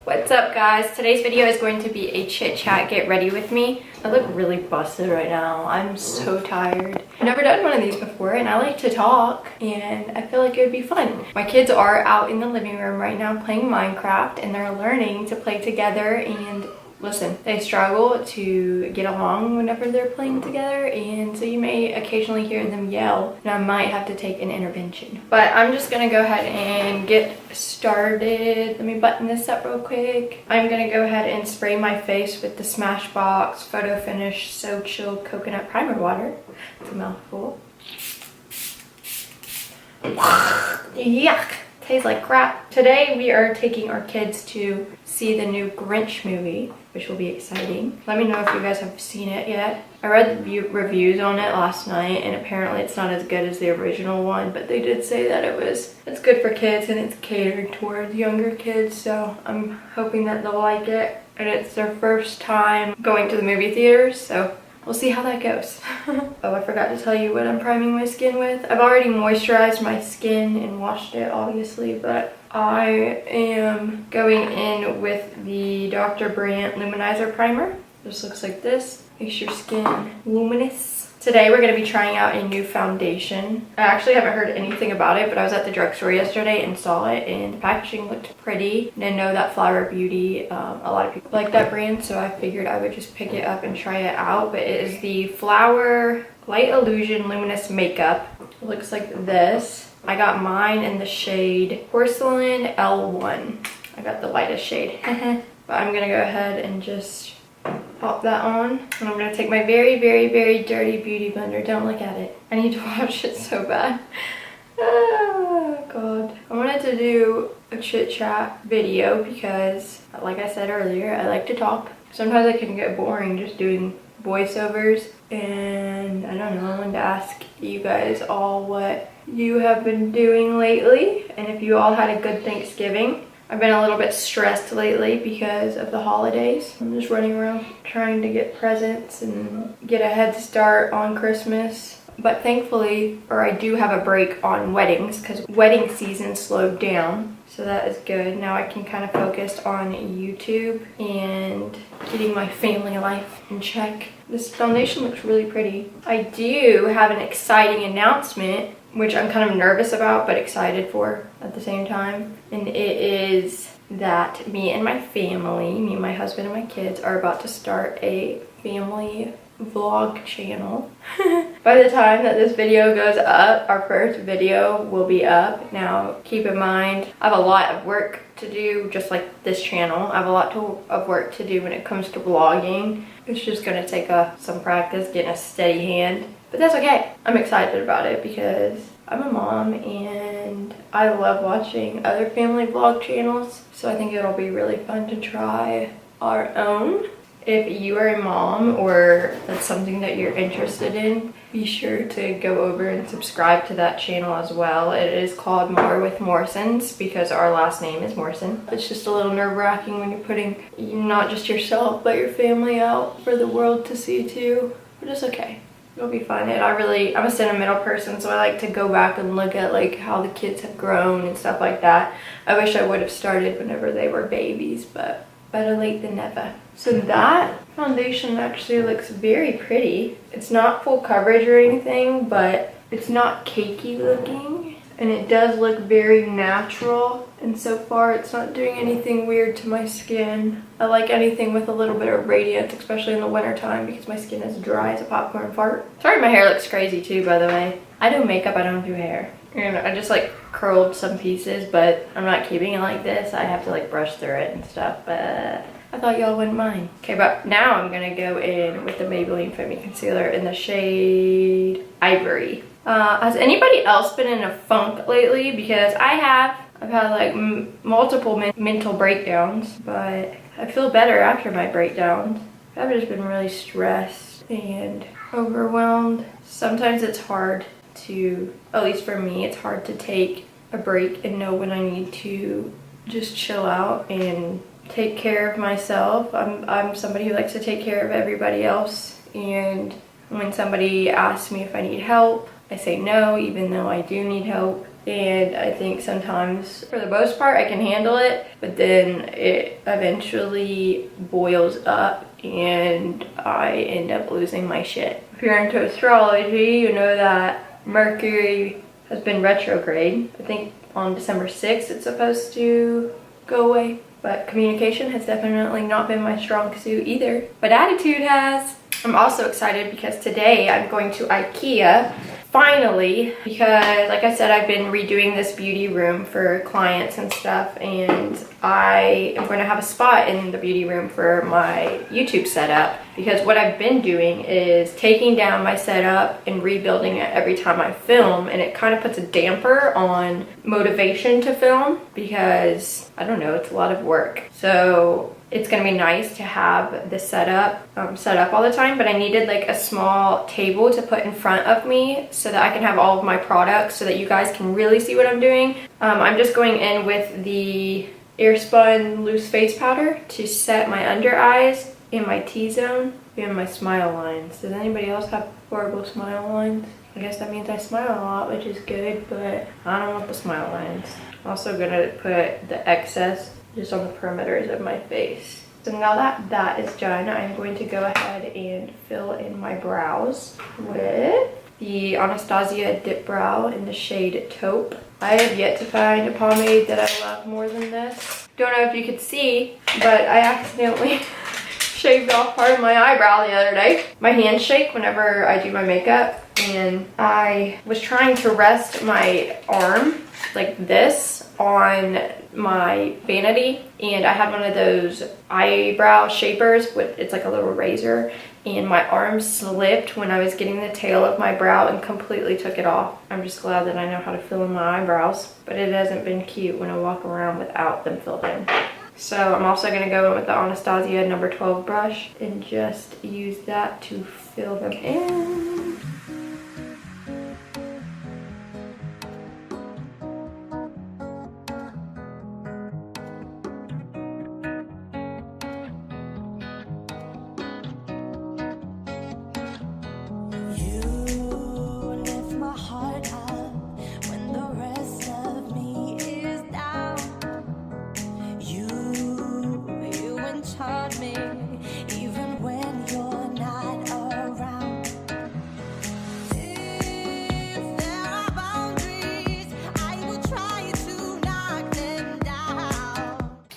What's up guys? Today's video is going to be a chit chat get ready with me. I look really busted right now. I'm so tired. I've never done one of these before and I like to talk and I feel like it would be fun. My kids are out in the living room right now playing Minecraft and they're learning to play together, and listen, they struggle to get along whenever they're playing together, and so you may occasionally hear them yell and I might have to take an intervention. But I'm just gonna go ahead and get started. Let me button this up real quick. I'm gonna go ahead and spray my face with the Smashbox Photo Finish So Chilled Coconut Primer Water. It's a mouthful. Yuck! Tastes like crap. Today we are taking our kids to see the new Grinch movie, which will be exciting. Let me know if you guys have seen it yet. I read the reviews on it last night and apparently it's not as good as the original one, but they did say that it's good for kids and it's catered towards younger kids, so I'm hoping that they'll like it. And it's their first time going to the movie theaters, so we'll see how that goes. Oh, I forgot to tell you what I'm priming my skin with. I've already moisturized my skin and washed it, obviously, but I am going in with the Dr. Brandt Luminizer Primer. This looks like this. Makes your skin luminous. Today we're going to be trying out a new foundation. I actually haven't heard anything about it, but I was at the drugstore yesterday and saw it and the packaging looked pretty. And I know that Flower Beauty, a lot of people like that brand, so I figured I would just pick it up and try it out. But it is the Flower Light Illusion Luminous Makeup. It looks like this. I got mine in the shade Porcelain L1. I got the lightest shade. But I'm going to go ahead and just pop that on, and I'm going to take my very, very, very dirty beauty blender. Don't look at it. I need to wash it so bad. Oh god. I wanted to do a chit chat video because, like I said earlier, I like to talk. Sometimes it can get boring just doing voiceovers, and I don't know, I wanted to ask you guys all what you have been doing lately and if you all had a good Thanksgiving. I've been a little bit stressed lately because of the holidays. I'm just running around trying to get presents and get a head start on Christmas. But thankfully, I do have a break on weddings because wedding season slowed down. So that is good. Now I can kind of focus on YouTube and getting my family life in check. This foundation looks really pretty. I do have an exciting announcement, which I'm kind of nervous about but excited for at the same time. And it is that me and my family, me and my husband and my kids, are about to start a family vlog channel. By the time that this video goes up, our first video will be up. Now keep in mind, I have a lot of work to do, just like this channel. I have a lot of work to do when it comes to vlogging. It's just gonna take some practice, getting a steady hand. But that's okay. I'm excited about it because I'm a mom and I love watching other family vlog channels. So I think it'll be really fun to try our own. If you are a mom or that's something that you're interested in, be sure to go over and subscribe to that channel as well. It is called More with Morsons because our last name is Morson. It's just a little nerve-wracking when you're putting not just yourself but your family out for the world to see too. But it's okay. It'll be fun. And I'm a sentimental person, so I like to go back and look at like how the kids have grown and stuff like that. I wish I would have started whenever they were babies, but better late than never. So that foundation actually looks very pretty. It's not full coverage or anything, but it's not cakey looking. And it does look very natural. And so far it's not doing anything weird to my skin. I like anything with a little bit of radiance, especially in the winter time because my skin is dry as a popcorn fart. Sorry, my hair looks crazy too, by the way. I do makeup, I don't do hair. And I just like curled some pieces, but I'm not keeping it like this. I have to like brush through it and stuff, but I thought y'all wouldn't mind. Okay, but now I'm gonna go in with the Maybelline Fit Me Concealer in the shade Ivory. Has anybody else been in a funk lately? Because I've had like multiple mental breakdowns, but I feel better after my breakdowns. I've just been really stressed and overwhelmed. Sometimes it's hard to, at least for me, it's hard to take a break and know when I need to just chill out and take care of myself. I'm somebody who likes to take care of everybody else, and when somebody asks me if I need help, I say no, even though I do need help. and I think sometimes, for the most part, I can handle it, but then it eventually boils up and I end up losing my shit. If you're into astrology, you know that Mercury has been retrograde. I think on December 6th it's supposed to go away. But communication has definitely not been my strong suit either. But attitude has. I'm also excited because today I'm going to IKEA. Finally, because like I said, I've been redoing this beauty room for clients and stuff, and I am going to have a spot in the beauty room for my YouTube setup, because what I've been doing is taking down my setup and rebuilding it every time I film, and it kind of puts a damper on motivation to film because, I don't know, it's a lot of work. So it's gonna be nice to have the setup set up all the time, but I needed like a small table to put in front of me so that I can have all of my products so that you guys can really see what I'm doing. I'm just going in with the Airspun loose face powder to set my under eyes and my T-zone and my smile lines. Does anybody else have horrible smile lines? I guess that means I smile a lot, which is good, but I don't want the smile lines. I'm also gonna put the excess just on the perimeters of my face. So now that that is done, I'm going to go ahead and fill in my brows with the Anastasia Dipbrow in the shade Taupe. I have yet to find a pomade that I love more than this. Don't know if you could see, but I accidentally shaved off part of my eyebrow the other day. My hands shake whenever I do my makeup, and I was trying to rest my arm like this on my vanity, and I had one of those eyebrow shapers with, it's like a little razor, and my arm slipped when I was getting the tail of my brow and completely took it off. I'm just glad that I know how to fill in my eyebrows, but it hasn't been cute when I walk around without them filled in. So I'm also going to go in with the Anastasia number 12 brush and just use that to fill them in.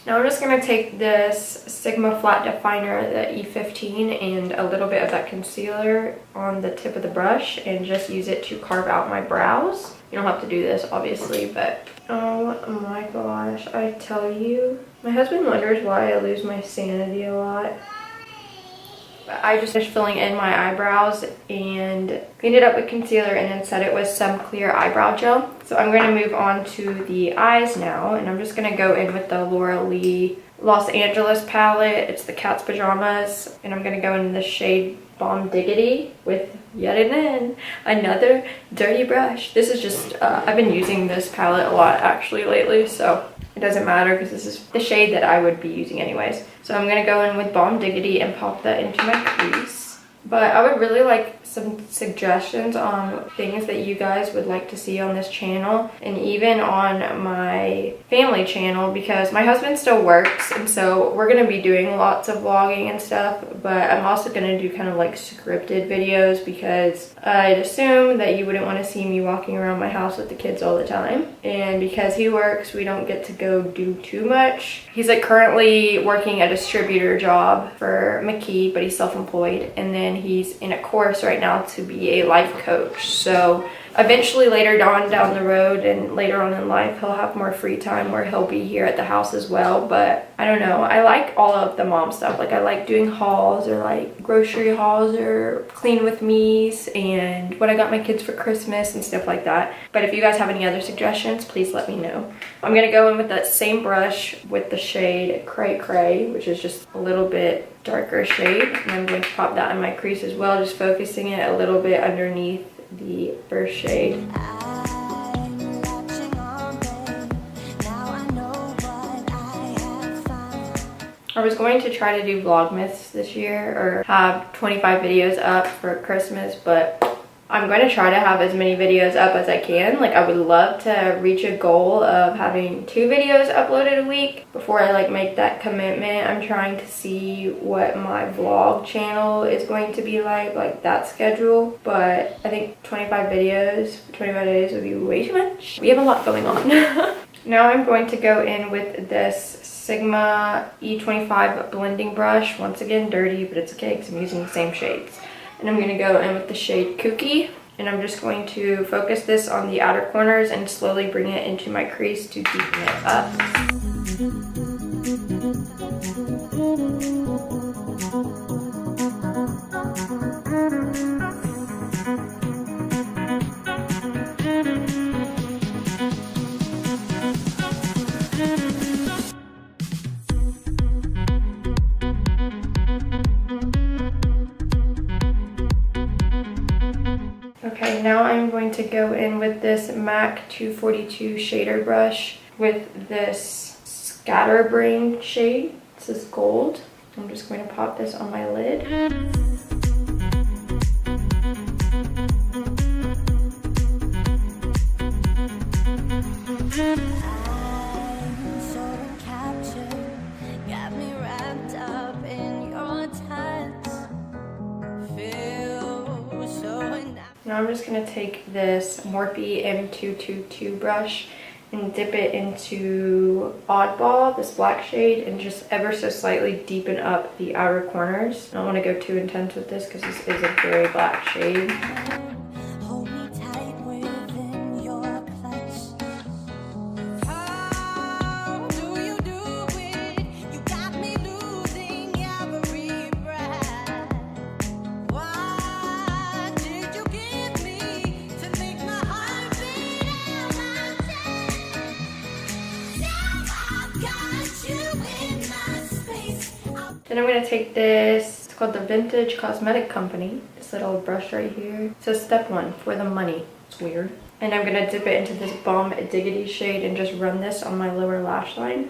Now I'm just going to take this Sigma Flat Definer, the E15, and a little bit of that concealer on the tip of the brush and just use it to carve out my brows. You don't have to do this, obviously, but oh my gosh, I tell you. My husband wonders why I lose my sanity a lot. I just finished filling in my eyebrows and cleaned it up with concealer and then set it with some clear eyebrow gel. So I'm going to move on to the eyes now, and I'm just going to go in with the Laura Lee Los Angeles palette. It's the Cat's Pajamas, and I'm going to go in the shade Bomb Diggity with yet again another dirty brush. This is just, I've been using this palette a lot actually lately, so it doesn't matter because this is the shade that I would be using anyways. So I'm going to go in with Bomb Diggity and pop that into my crease. But I would really like some suggestions on things that you guys would like to see on this channel and even on my family channel, because my husband still works, and so we're going to be doing lots of vlogging and stuff, but I'm also going to do kind of like scripted videos because I'd assume that you wouldn't want to see me walking around my house with the kids all the time, and because he works we don't get to go do too much. He's like currently working a distributor job for McKee, but he's self-employed, and then he's in a course right now to be a life coach. So eventually later on down the road and later on in life he'll have more free time where he'll be here at the house as well. But I don't know, I like all of the mom stuff. Like I like doing hauls or like grocery hauls or clean with me's and what I got my kids for Christmas and stuff like that. But if you guys have any other suggestions, please let me know. I'm gonna go in with that same brush with the shade Cray Cray, which is just a little bit darker shade, and I'm going to pop that in my crease as well, just focusing it a little bit underneath the first shade. I was going to try to do Vlogmas this year or have 25 videos up for Christmas, but I'm going to try to have as many videos up as I can. Like, I would love to reach a goal of having 2 videos uploaded a week before I like make that commitment. I'm trying to see what my vlog channel is going to be like that schedule. But I think 25 videos for 25 days would be way too much. We have a lot going on. Now I'm going to go in with this Sigma E25 blending brush. Once again, dirty, but it's okay because I'm using the same shades. And I'm going to go in with the shade Kooky. And I'm just going to focus this on the outer corners and slowly bring it into my crease to deepen it up. Okay, now I'm going to go in with this MAC 242 shader brush with this Scatterbrain shade. This is gold. I'm just going to pop this on my lid. Now I'm just going to take this Morphe M222 brush and dip it into Oddball, this black shade, and just ever so slightly deepen up the outer corners. I don't want to go too intense with this because this is a very black shade. Then I'm going to take this, it's called the Vintage Cosmetic Company, this little brush right here. So step 1, for the money. It's weird. And I'm going to dip it into this Bomb Diggity shade and just run this on my lower lash line.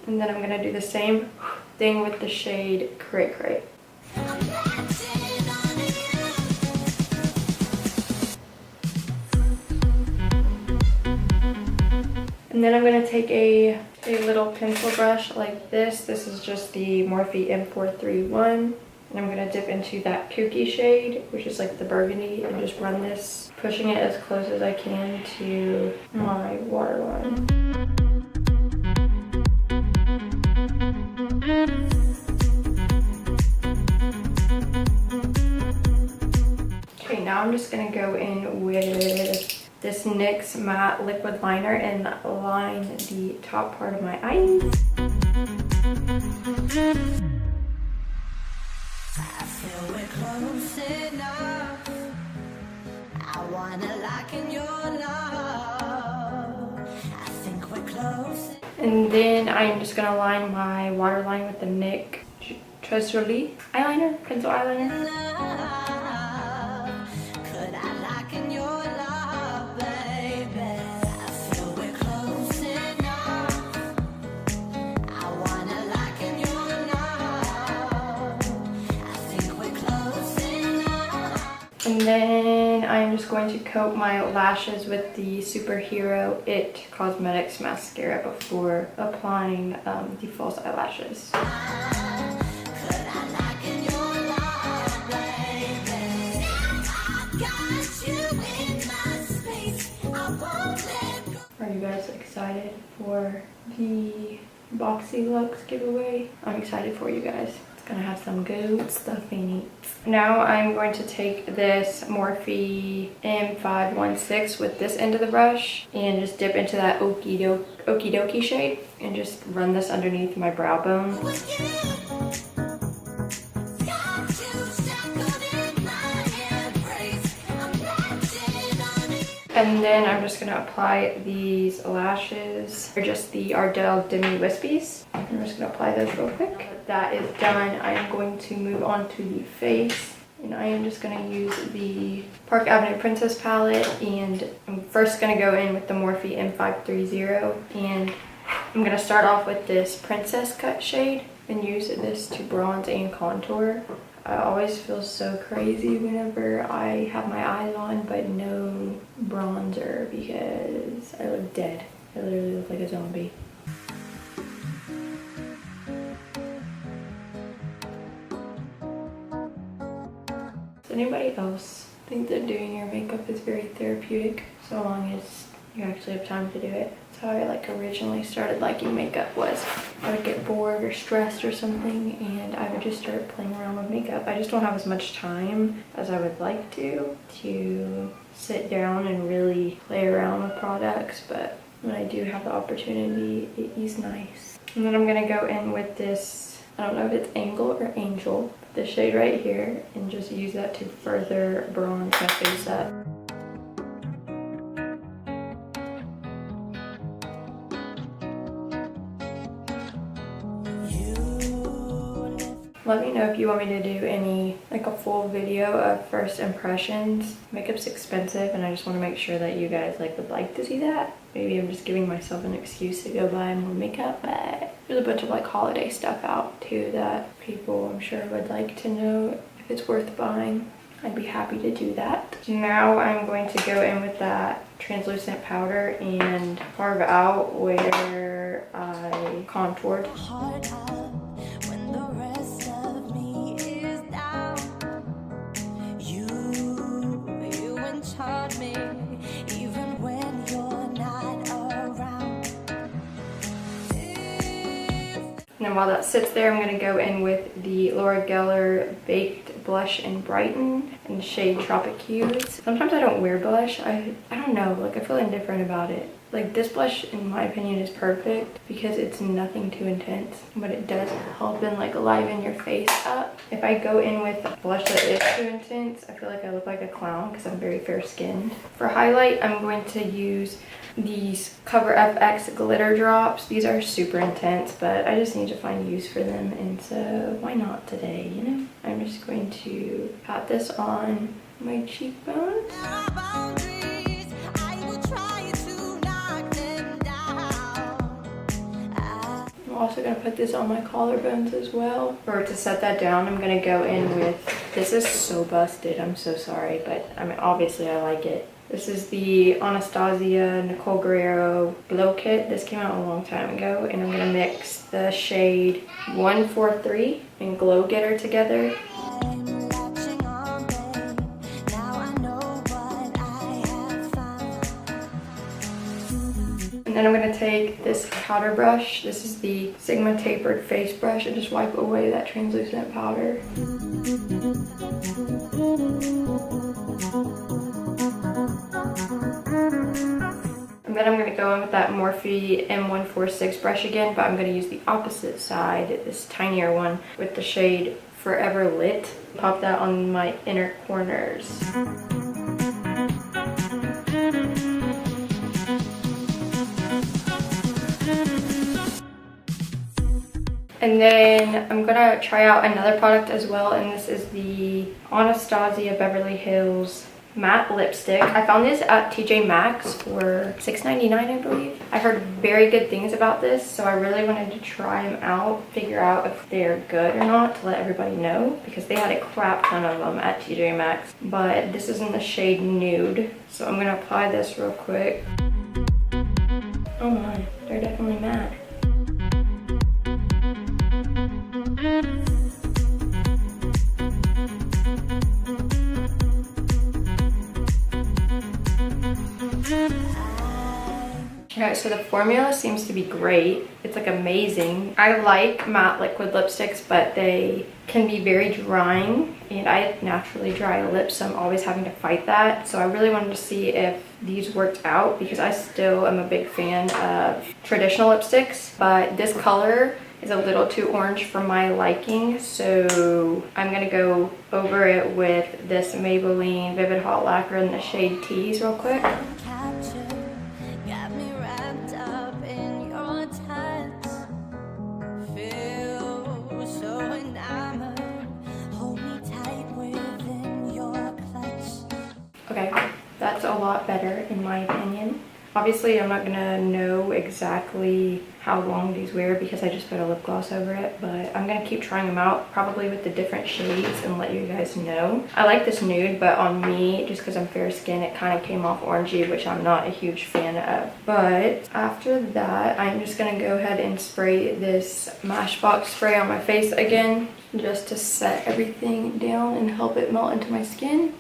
And then I'm going to do the same thing with the shade Cray Cray. And then I'm going to take a little pencil brush like this. This is just the Morphe M431. And I'm going to dip into that Kooky shade, which is like the burgundy, and just run this, pushing it as close as I can to my waterline. Okay, now I'm just going to go in with this NYX matte liquid liner and line the top part of my eyes. I feel we're close enough. I wanna lock in your love. I think we're close. And then I'm just gonna line my waterline with the NYX Jolie eyeliner, pencil eyeliner. And then I'm just going to coat my lashes with the Superhero It Cosmetics mascara before applying the false eyelashes. Are you guys excited for the Boxy Lux giveaway? I'm excited for you guys. Gonna have some good stuff in it. Now I'm going to take this Morphe M516 with this end of the brush and just dip into that Okie Dokie shade and just run this underneath my brow bone. And then I'm just going to apply these lashes. They're just the Ardell Demi Wispies. I'm just going to apply those real quick. That is done. I am going to move on to the face. And I am just going to use the Park Avenue Princess palette. And I'm first going to go in with the Morphe M530 and I'm gonna start off with this Princess Cut shade and use this to bronze and contour. I always feel so crazy whenever I have my eyes on but no bronzer because I look dead. I literally look like a zombie. Does anybody else think that doing your makeup is very therapeutic so long as you actually have time to do it? That's how I like originally started liking makeup. Was I would get bored or stressed or something and I would just start playing around with makeup. I just don't have as much time as I would like to sit down and really play around with products, but when I do have the opportunity, it is nice. And then I'm gonna go in with this, I don't know if it's Angle or Angel, this shade right here, and just use that to further bronze my face up. Let me know if you want me to do any, like a full video of first impressions. Makeup's expensive and I just want to make sure that you guys would like to see that. Maybe I'm just giving myself an excuse to go buy more makeup, but there's a bunch of holiday stuff out too that people I'm sure would like to know if it's worth buying. I'd be happy to do that. Now I'm going to go in with that translucent powder and carve out where I contoured. And while that sits there, I'm going to go in with the Gellar Baked Blush in Brighten in the shade Tropic Hues. Sometimes I don't wear blush. I don't know, I feel indifferent about it. This blush, in my opinion, is perfect because it's nothing too intense, but it does help and liven your face up. If I go in with a blush that is too intense, I feel like I look like a clown because I'm very fair skinned. For highlight, I'm going to use these Cover FX glitter drops. These are super intense, but I just need to find use for them, and so why not today, you know? I'm just going to pat this on my cheekbones. I'm also going to put this on my collarbones as well. Or to set that down, I'm going to go in with, this is so busted, I'm so sorry, but I mean, obviously I like it. This is the Anastasia Nicole Guerrio Glow Kit. This came out a long time ago, and I'm going to mix the shade 143 and Glow Getter together. And then I'm going to take this powder brush. This is the Sigma Tapered Face Brush, and just wipe away that translucent powder. And then I'm going to go in with that Morphe M146 brush again, but I'm going to use the opposite side, this tinier one, with the shade Forever Lit. Pop that on my inner corners. And then I'm gonna try out another product as well, and this is the Anastasia Beverly Hills matte lipstick. I found this at TJ Maxx for $6.99, I believe. I heard very good things about this, so I really wanted to try them out, figure out if they're good or not, to let everybody know, because they had a crap ton of them at TJ Maxx. But this is in the shade Nude, so I'm gonna apply this real quick. Oh my, they're definitely matte. Okay, so the formula seems to be great. It's amazing. I like matte liquid lipsticks, but they can be very drying, and I have naturally dry lips, so I'm always having to fight that. So I really wanted to see if these worked out, because I still am a big fan of traditional lipsticks, but this color is a little too orange for my liking, so I'm gonna go over it with this Maybelline Vivid Hot Lacquer in the shade Tease real quick. Okay, that's a lot better in my opinion. Obviously, I'm not gonna know exactly how long these wear because I just put a lip gloss over it, but I'm gonna keep trying them out, probably with the different shades, and let you guys know. I like this nude, but on me, just because I'm fair skinned, it kind of came off orangey, which I'm not a huge fan of. But after that, I'm just gonna go ahead and spray this Smashbox spray on my face again, just to set everything down and help it melt into my skin.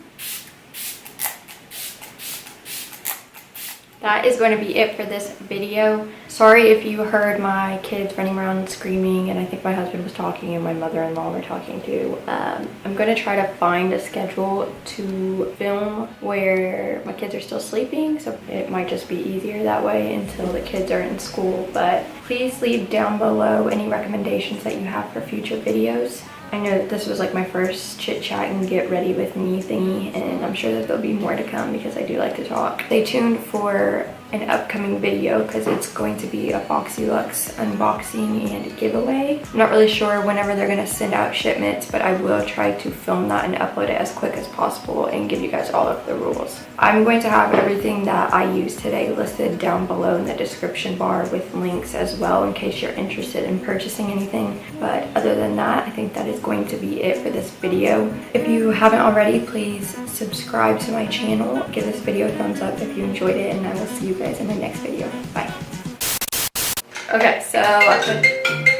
That is going to be it for this video. Sorry if you heard my kids running around screaming, and I think my husband was talking and my mother-in-law were talking too. I'm going to try to find a schedule to film where my kids are still sleeping, so it might just be easier that way until the kids are in school. But please leave down below any recommendations that you have for future videos. I know that this was like my first chit chat and get ready with me thingy, and I'm sure that there'll be more to come because I do like to talk. Stay tuned for an upcoming video because it's going to be a Foxy Luxe unboxing and giveaway. I'm not really sure whenever they're going to send out shipments, but I will try to film that and upload it as quick as possible and give you guys all of the rules. I'm going to have everything that I used today listed down below in the description bar with links as well in case you're interested in purchasing anything. But other than that, I think that is going to be it for this video. If you haven't already, please subscribe to my channel. Give this video a thumbs up if you enjoyed it, and I will see you guys in my next video. Bye. Okay, so I put